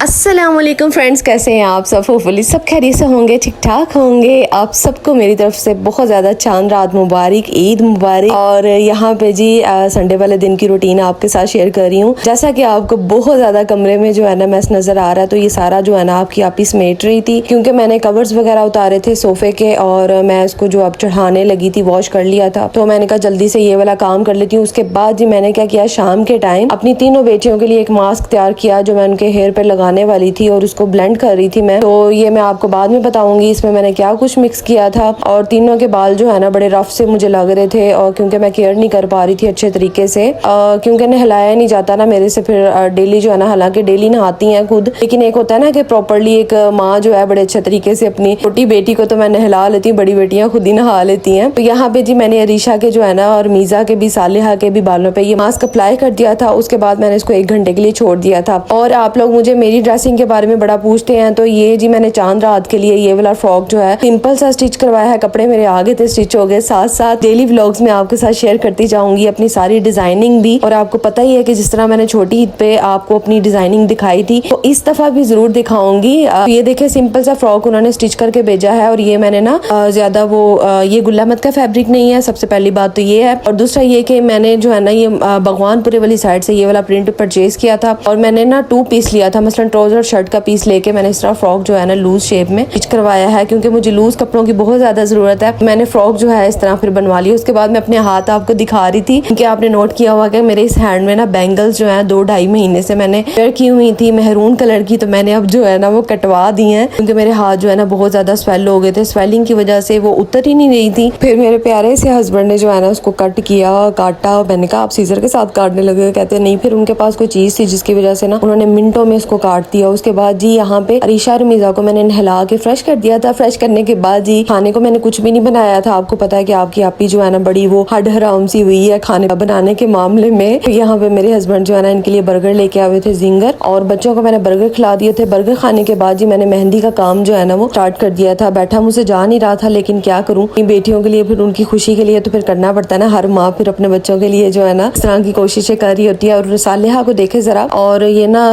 अस्सलामुअलैकुम फ्रेंड्स, कैसे हैं आप सब? होपफुली सब खैरियत से होंगे, ठीक ठाक होंगे। आप सबको मेरी तरफ से बहुत ज़्यादा चांद रात मुबारक, ईद मुबारक। और यहाँ पे जी संडे वाले दिन की रूटीन आपके साथ शेयर कर रही हूँ। जैसा कि आपको बहुत ज़्यादा कमरे में जो है ना मैस नज़र आ रहा है, तो ये सारा जो है ना आपकी आप ही समेट रही थी, क्योंकि मैंने कवर्स वगैरह उतारे थे सोफे के और मैं उसको जो अब चढ़ाने लगी थी, वॉश कर लिया था। तो मैंने कहा जल्दी से ये वाला काम कर लेती हूँ। उसके बाद जी मैंने क्या किया, शाम के टाइम अपनी तीनों बेटियों के लिए एक मास्क तैयार किया जो मैं उनके हेयर पे लगाने वाली थी और उसको ब्लेंड कर रही थी मैं। तो ये मैं आपको बाद में बताऊंगी इसमें मैंने क्या कुछ मिक्स किया था। और तीनों के बाल जो है ना बड़े रफ से मुझे लग रहे थे, और क्योंकि मैं केयर नहीं कर पा रही थी अच्छे तरीके से, क्योंकि नहलाया नहीं जाता ना मेरे से फिर डेली जो है ना, हालांकि डेली नहाती हैं खुद, लेकिन एक होता है ना कि प्रॉपरली एक माँ जो है बड़े अच्छे तरीके से अपनी छोटी बेटी को तो मैं नहला लेती हूँ, बड़ी बेटियां खुद ही नहा लेती हैं। तो यहाँ पे जी मैंने अरीशा के जो है ना और मीजा के भी, सालिहा के भी बालों पे ये मास्क अप्लाई कर दिया था। उसके बाद मैंने इसको 1 घंटे के लिए छोड़ दिया था। और आप लोग मुझे मेरी ड्रेसिंग के बारे में बड़ा पूछते हैं, तो ये जी मैंने चांद रात के लिए ये वाला फ्रॉक जो है सिंपल सा स्टिच करवाया है। कपड़े मेरे आगे थे, स्टिच हो गए। साथ साथ डेली व्लॉग्स में आपके साथ शेयर करती जाऊंगी अपनी सारी डिजाइनिंग भी। और आपको पता ही है कि जिस तरह मैंने छोटी ईद पे आपको अपनी डिजाइनिंग दिखाई थी, तो इस दफा भी जरूर दिखाऊंगी। ये देखे सिंपल सा फ्रॉक उन्होंने स्टिच करके भेजा है। और ये मैंने ना ज्यादा वो ये गुल अहमद का फैब्रिक नहीं है, सबसे पहली बात तो ये है। और दूसरा ये कि मैंने जो है ना ये भगवानपुरे वाली साइड से ये वाला प्रिंट परचेज किया था। और मैंने ना 2 पीस लिया था, मसलन ट्राउजर शर्ट का पीस लेके मैंने इस तरह फ्रॉक जो है ना लूज शेप में स्टिच करवाया है, क्योंकि मुझे लूज कपड़ों की बहुत ज्यादा जरूरत है। मैंने फ्रॉक जो है इस तरह फिर बनवा ली। उसके बाद मैं अपने हाथ आपको दिखा रही थी, क्योंकि आपने नोट किया हुआ कि मेरे इस हैंड में ना बैंगल्स जो है 2-2.5 महीने से मैंने वेयर की हुई थी मैरून कलर की, तो मैंने अब जो है ना वो कटवा दी है, क्योंकि मेरे हाथ जो है ना बहुत ज्यादा स्वेल हो गए थे। स्वेलिंग की वजह से वो उतर ही नहीं रही थी। फिर मेरे प्यारे से हस्बैंड ने जो है ना उसको कट किया, काटा। मैंने कहा आप सीजर के साथ काटने लगे? कहते नहीं। फिर उनके पास कोई चीज थी जिसकी वजह से ना उन्होंने मिनटों में उसको काट दिया। उसके बाद जी यहाँ पे अरीशा और मीजा को मैंने नहला के फ्रेश कर दिया था। फ्रेश करने के बाद जी खाने को मैंने कुछ भी नहीं बनाया था। आपको पता है कि आपकी आपी जो है ना बड़ी वो हड हराम सी हुई है खाने बनाने के मामले में। तो यहाँ पे मेरे हस्बैंड जो है ना इनके लिए बर्गर लेके आए थे, जिंगर, और बच्चों को मैंने बर्गर खिला दिए थे। बर्गर खाने के बाद जी मैंने मेहंदी का काम जो है ना वो स्टार्ट कर दिया था। बैठा मुझसे जा नहीं रहा था, लेकिन क्या करूँ, बेटियों के लिए फिर उनकी खुशी के लिए तो फिर करना पड़ता है ना। हर माँ फिर अपने बच्चों के लिए जो है ना इस तरह की कोशिशें कर रही होती है। और सालिहा को देखे जरा, और ये ना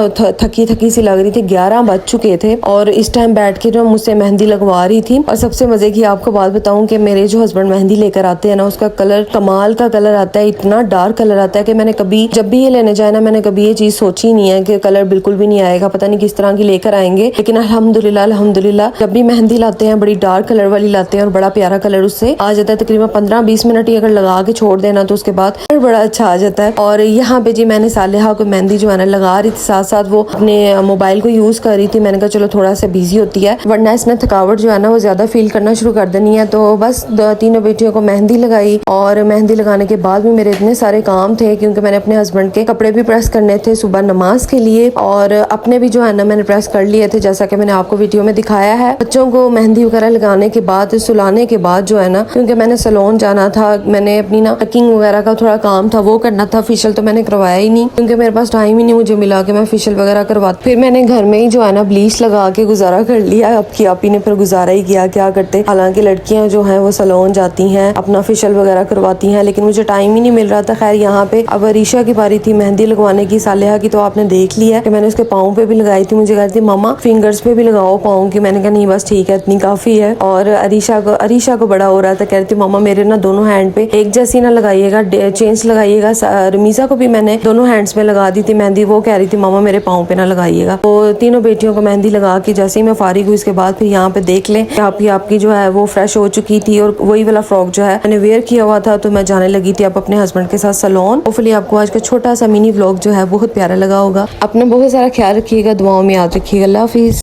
थकी थकी सी लग रही थी। 11 बज चुके थे और इस टाइम बैठ के जो मुझसे मेहंदी लगवा रही थी। और सबसे मजे की आपको बात बताऊं कि मेरे जो हस्बैंड मेहंदी लेकर आते हैं ना, उसका कलर कमाल का कलर आता है, इतना डार्क कलर आता है कि मैंने कभी जब भी ये लेने जाए ना, मैंने कभी ये चीज सोची नहीं है कि कलर बिल्कुल भी नहीं आएगा, पता नहीं किस तरह की लेकर आएंगे। लेकिन अल्हम्दुलिल्लाह जब भी मेहंदी लाते हैं बड़ी डार्क कलर वाली लाते हैं और बड़ा प्यारा कलर उससे आ जाता है। तकरीबन 15-20 मिनट ही अगर लगा के छोड़ देना तो उसके बाद बड़ा अच्छा आ जाता है। और यहाँ पे जी मैंने सालिहा को मेहंदी जो है ना लगा रही थी, साथ साथ वो अपने मोबाइल को यूज कर रही थी। मैंने कहा चलो थोड़ा सा बिजी होती है, वरना इसने थकावट जो है ना वो ज्यादा फील करना शुरू कर देनी है। तो बस तीनों बेटियों को मेहंदी लगाई। और मेहंदी लगाने के बाद भी मेरे इतने सारे काम थे, क्योंकि मैंने अपने हस्बैंड के कपड़े भी प्रेस करने थे सुबह नमाज के लिए, और अपने भी जो है ना मैंने प्रेस कर लिए थे, जैसा कि मैंने आपको वीडियो में दिखाया है। बच्चों को मेहंदी वगैरह लगाने के बाद, सुलाने के बाद जो है ना, क्योंकि मैंने सैलून जाना था, मैंने अपनी ना कटिंग वगैरह का थोड़ा काम था वो करना था। फेशियल तो मैंने करवाया ही नहीं, क्योंकि मेरे पास टाइम ही नहीं मुझे मिला कि मैं फेशियल वगैरह करवाती। फिर मैंने घर में ही जो है ना ब्लीच लगा के गुजारा कर लिया। आपकी आपी ने फिर गुजारा ही किया, क्या करते। हालांकि लड़कियां जो हैं वो सैलून जाती हैं, अपना फेशियल वगैरह करवाती हैं, लेकिन मुझे टाइम ही नहीं मिल रहा था। खैर यहाँ पे अब अरीशा की बारी थी मेहंदी लगवाने की। सालिहा की तो आपने देख लिया कि मैंने उसके पाँव पे भी लगाई थी। मुझे कहती मामा फिंगर्स पे भी लगाओ पाँव की। मैंने कहा नहीं बस ठीक है, इतनी काफी है। और अरीशा को बड़ा हो रहा था, कह रही थी मामा मेरे ना दोनों हैंड पे एक जैसी ना लगाइएगा, चेंज लगाइएगा। रमीजा को भी मैंने दोनों हैंड्स में लगा दी थी मेहंदी, वो कह रही थी मामा मेरे पाँव पे ना लगाइएगा। तो तीनों बेटियों को मेहंदी लगा के जैसे ही मैं फारिग हुई, इसके बाद फिर यहाँ पे देख लें आपकी जो है वो फ्रेश हो चुकी थी। और वही वाला फ्रॉक जो है मैंने वेयर किया हुआ था, तो मैं जाने लगी थी अब अपने हस्बैंड के साथ सैलून। होपफुली आपको आज का छोटा सा मिनी व्लॉग जो है बहुत प्यारा लगा होगा। अपना बहुत सारा ख्याल रखिएगा, दुआओं में याद रखिएगा। अल्लाह हाफिज।